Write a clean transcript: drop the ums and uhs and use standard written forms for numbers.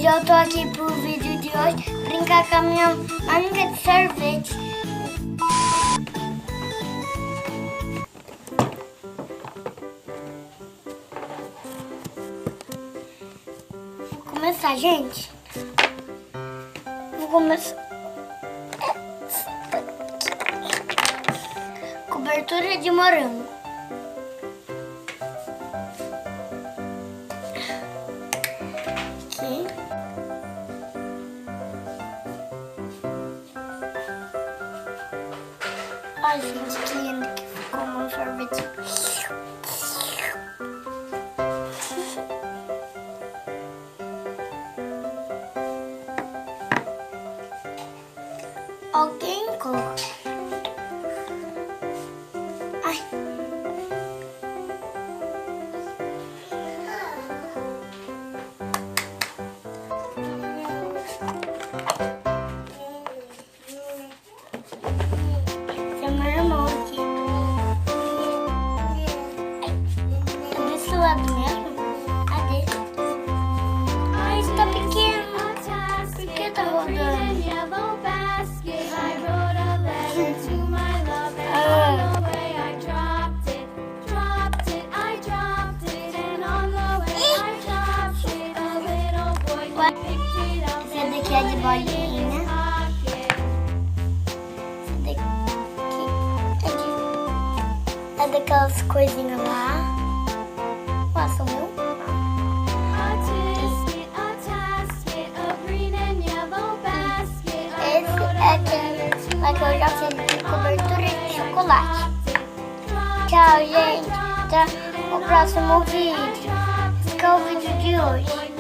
eu tô aqui pro vídeo de hoje brincar com a minha manga de sorvete. Vou começar, gente. Vou começar. Cobertura de morango. Aqui. Ai, gente, que lindo que ficou o meu sorvete. Alguém colocou. Ai. Esse é meu irmão aqui. É desse lado mesmo? Cadê? Ai, está pequeno. Por que tá rodando? Esse daqui é de bolinha. Esse daqui é daquelas coisinhas lá. Nossa, meu. Esse é aquele lá que eu já fiz de cobertura de chocolate. Tchau, gente. Até o próximo vídeo. Esse é o vídeo de hoje.